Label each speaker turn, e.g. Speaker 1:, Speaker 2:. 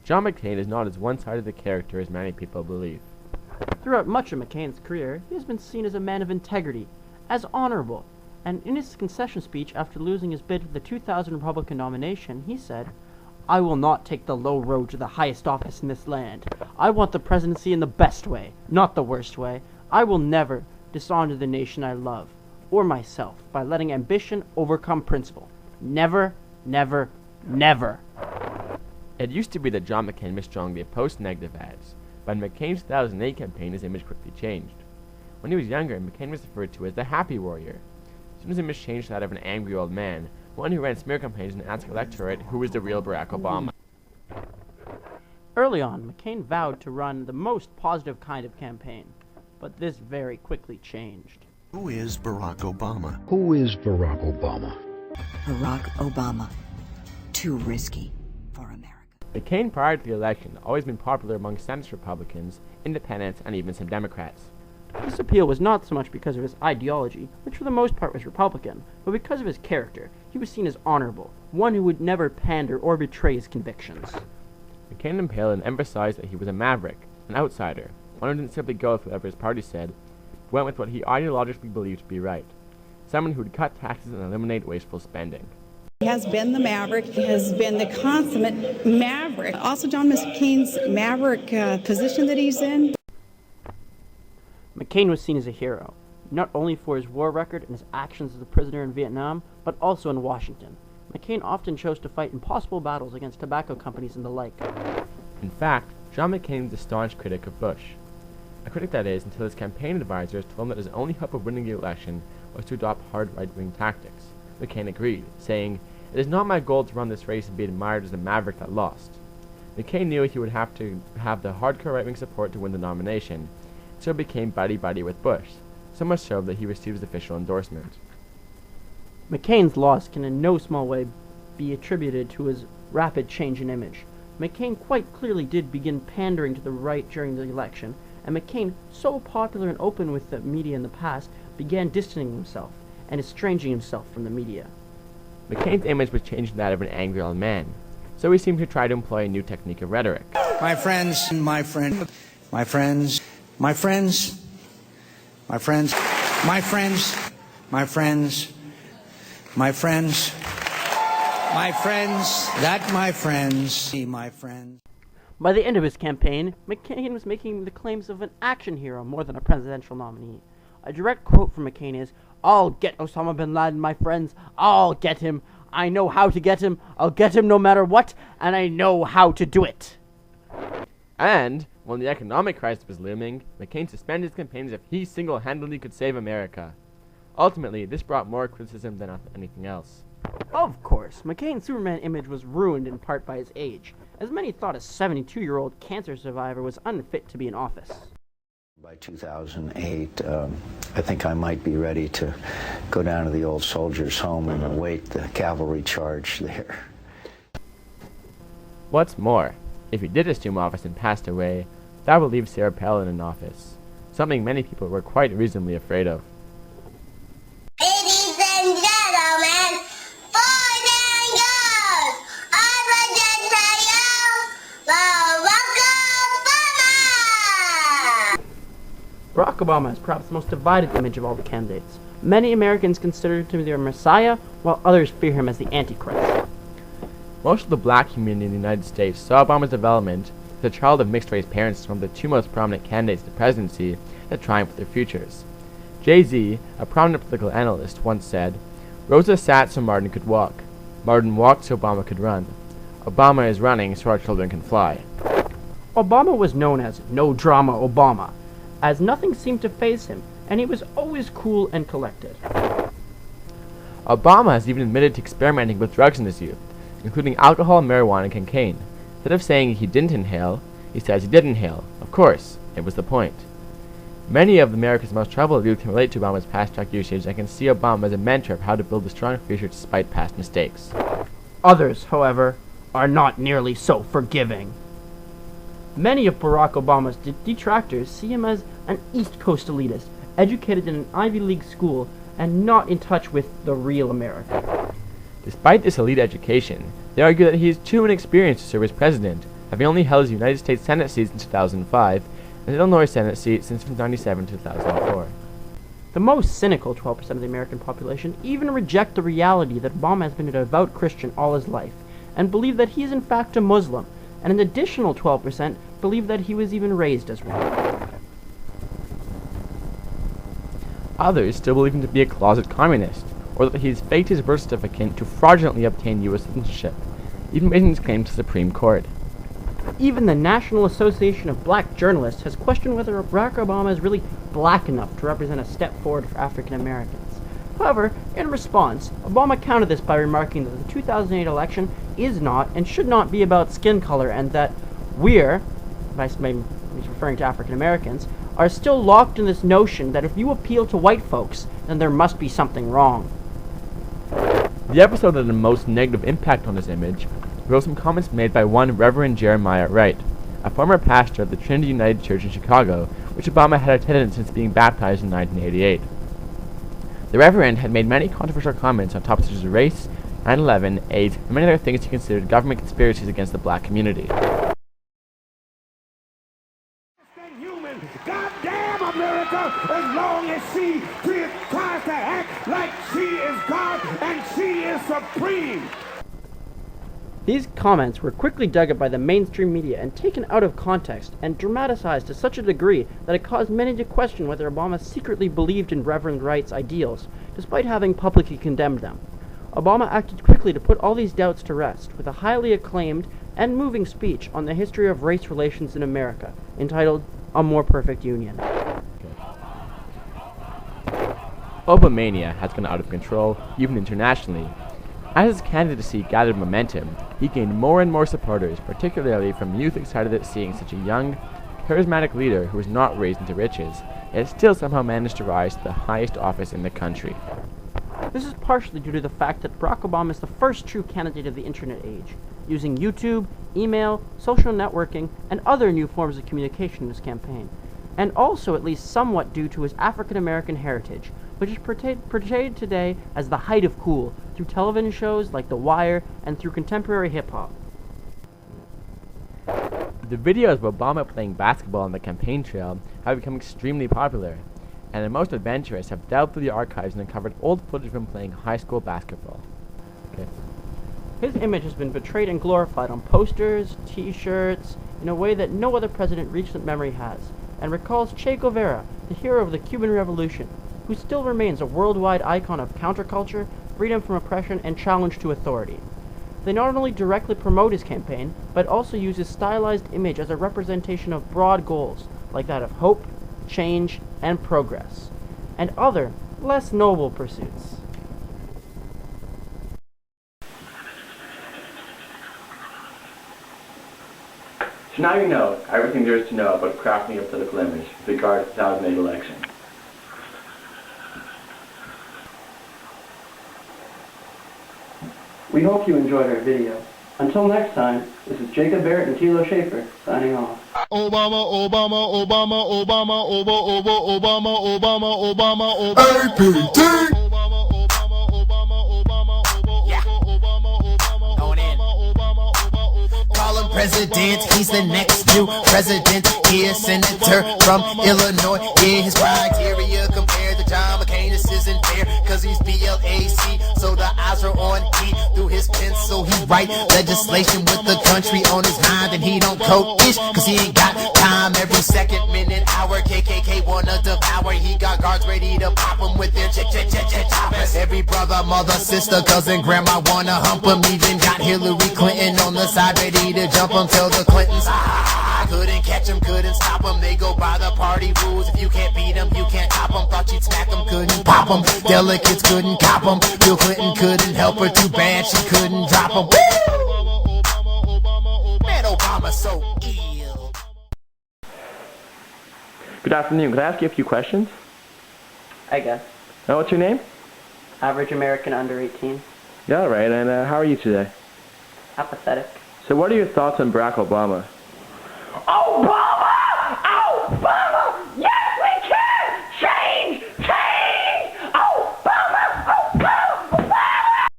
Speaker 1: John McCain is not as one-sided a character as many people believe.
Speaker 2: Throughout much of McCain's career, he has been seen as a man of integrity, as honorable, and in his concession speech after losing his bid for the 2000 Republican nomination, he said, "I will not take the low road to the highest office in this land. I want the presidency in the best way, not the worst way. I will never dishonor the nation I love, or myself, by letting ambition overcome principle. Never, never, never."
Speaker 1: It used to be that John McCain was strongly opposed to negative ads, but in McCain's 2008 campaign his image quickly changed. When he was younger, McCain was referred to as the happy warrior. Soon his image changed to that of an angry old man, one who ran smear campaigns and asked the electorate who was the real Barack Obama.
Speaker 2: Early on, McCain vowed to run the most positive kind of campaign, but this very quickly changed.
Speaker 3: Who is Barack Obama?
Speaker 4: Who is Barack Obama?
Speaker 5: Barack Obama. Too risky for America.
Speaker 1: McCain, prior to the election, had always been popular among centrist Republicans, independents, and even some Democrats.
Speaker 2: This appeal was not so much because of his ideology, which for the most part was Republican, but because of his character. He was seen as honorable, one who would never pander or betray his convictions.
Speaker 1: McCain and Palin emphasized that he was a maverick, an outsider, one who didn't simply go with whatever his party said, but went with what he ideologically believed to be right. Someone who would cut taxes and eliminate wasteful spending.
Speaker 6: He has been the maverick. He has been the consummate maverick. Also, John McCain's maverick position that he's in.
Speaker 2: McCain was seen as a hero, not only for his war record and his actions as a prisoner in Vietnam, but also in Washington. McCain often chose to fight impossible battles against tobacco companies and the like.
Speaker 1: In fact, John McCain was a staunch critic of Bush. A critic, that is, until his campaign advisors told him that his only hope of winning the election was to adopt hard right-wing tactics. McCain agreed, saying, "It is not my goal to run this race and be admired as the maverick that lost." McCain knew he would have to have the hardcore right-wing support to win the nomination, so became buddy-buddy with Bush, so much so that he received his official endorsement.
Speaker 2: McCain's loss can in no small way be attributed to his rapid change in image. McCain quite clearly did begin pandering to the right during the election, and McCain, so popular and open with the media in the past, began distancing himself and estranging himself from the media.
Speaker 1: McCain's image was changed to that of an angry old man, so he seemed to try to employ a new technique of rhetoric.
Speaker 7: My friends, my friends, my friends, my friends, my friends, my friends, my friends, my friends, my friends, that my friends, my friends.
Speaker 2: By the end of his campaign, McCain was making the claims of an action hero more than a presidential nominee. A direct quote from McCain is, "I'll get Osama bin Laden, my friends. I'll get him. I know how to get him. I'll get him no matter what, and I know how to do it."
Speaker 1: And, when the economic crisis was looming, McCain suspended his campaign as if he single-handedly could save America. Ultimately, this brought more criticism than anything else.
Speaker 2: Of course, McCain's Superman image was ruined in part by his age, as many thought a 72-year-old cancer survivor was unfit to be in office.
Speaker 8: By 2008, I think I might be ready to go down to the old soldiers' home and await the cavalry charge there.
Speaker 1: What's more, if he did assume office and passed away, that would leave Sarah Palin in office, something many people were quite reasonably afraid of.
Speaker 9: Ladies and gentlemen, boys and girls, I present to you the
Speaker 2: Barack Obama is perhaps the most divided image of all the candidates. Many Americans consider him to be their messiah, while others fear him as the Antichrist.
Speaker 1: Most of the black community in the United States saw Obama's development as a child of mixed-race parents as one of the two most prominent candidates to the presidency that triumphed for their futures. Jay-Z, a prominent political analyst, once said, "Rosa sat so Martin could walk. Martin walked so Obama could run. Obama is running so our children can fly."
Speaker 2: Obama was known as No Drama Obama, as nothing seemed to faze him, and he was always cool and collected.
Speaker 1: Obama has even admitted to experimenting with drugs in his youth, including alcohol, marijuana, and cocaine. Instead of saying he didn't inhale, he says he did inhale. Of course, it was the point. Many of America's most troubled youth can relate to Obama's past drug usage and can see Obama as a mentor of how to build a strong future despite past mistakes.
Speaker 2: Others, however, are not nearly so forgiving. Many of Barack Obama's detractors see him as an East Coast elitist, educated in an Ivy League school, and not in touch with the real America.
Speaker 1: Despite this elite education, they argue that he is too inexperienced to serve as president, having only held his United States Senate seat since 2005 and his Illinois Senate seat since 1997 to 2004.
Speaker 2: The most cynical 12% of the American population even reject the reality that Obama has been a devout Christian all his life, and believe that he is in fact a Muslim, and an additional 12% believe that he was even raised as one.
Speaker 1: Others still believe him to be a closet communist, or that he has faked his birth certificate to fraudulently obtain U.S. citizenship, even raising his claim to the Supreme Court.
Speaker 2: Even the National Association of Black Journalists has questioned whether Barack Obama is really black enough to represent a step forward for African Americans. However, in response, Obama countered this by remarking that the 2008 election is not and should not be about skin color, and that we're, he's referring to African Americans, are still locked in this notion that if you appeal to white folks, then there must be something wrong.
Speaker 1: The episode that had the most negative impact on his image reveals some comments made by one Reverend Jeremiah Wright, a former pastor of the Trinity United Church in Chicago, which Obama had attended since being baptized in 1988. The Reverend had made many controversial comments on topics such as race, 9/11, AIDS, and many other things he considered government conspiracies against the black community.
Speaker 10: Goddamn America, as long as she tries to act like she is God and she is supreme.
Speaker 2: These comments were quickly dug up by the mainstream media and taken out of context and dramatized to such a degree that it caused many to question whether Obama secretly believed in Reverend Wright's ideals, despite having publicly condemned them. Obama acted quickly to put all these doubts to rest with a highly acclaimed and moving speech on the history of race relations in America, entitled A More Perfect Union.
Speaker 1: Obamania has gone out of control, even internationally. As his candidacy gathered momentum, he gained more and more supporters, particularly from youth excited at seeing such a young, charismatic leader who was not raised into riches, yet still somehow managed to rise to the highest office in the country.
Speaker 2: This is partially due to the fact that Barack Obama is the first true candidate of the internet age, using YouTube, email, social networking, and other new forms of communication in his campaign, and also at least somewhat due to his African-American heritage, which is portrayed today as the height of cool through television shows like The Wire and through contemporary hip-hop.
Speaker 1: The videos of Obama playing basketball on the campaign trail have become extremely popular, and the most adventurous have delved through the archives and uncovered old footage of him playing high school basketball.
Speaker 2: His image has been portrayed and glorified on posters, t-shirts, in a way that no other president in recent memory has, and recalls Che Guevara, the hero of the Cuban Revolution, who still remains a worldwide icon of counterculture, freedom from oppression, and challenge to authority. They not only directly promote his campaign, but also use his stylized image as a representation of broad goals, like that of hope, change, and progress, and other, less noble pursuits.
Speaker 1: So now you know everything there is to know about crafting a political image with regard to the 2008 election.
Speaker 2: We hope you enjoyed our video. Until next time, this is Jacob Barrett and Thilo Schaefer signing off.
Speaker 10: Obama, Obama, Obama, Obama, Obama, Obama, Obama, Obama, Obama, APT!
Speaker 11: Call him president, he's the next new president. Here, senator from Illinois. Yeah, his criteria compared to John McCain, this isn't fair, cause he's BLAC, so the eyes are on E. Through his pencil, he write legislation with the country on his mind, and he don't code-ish, cause he ain't got time every second, minute, hour. KKK wanna devour, he got guards ready to pop him with their choppers. Every brother, mother, sister, cousin, grandma wanna hump him. Even got Hillary Clinton on the side ready to jump him. Tell the Clintons, couldn't catch him, couldn't stop him. They go by the party rules. If you can't beat him, you can't top him. Thought you'd smack him, couldn't pop him. Delegates couldn't cop him. Bill Clinton couldn't help her, too bad she couldn't drop him. Man, Obama's so ill.
Speaker 1: Good afternoon. Could I ask you a few questions?
Speaker 2: I guess.
Speaker 1: What's your name?
Speaker 2: Average American under 18.
Speaker 1: Yeah, all right. And how are you today?
Speaker 2: Apathetic.
Speaker 1: So what are your thoughts on Barack Obama?
Speaker 2: Obama!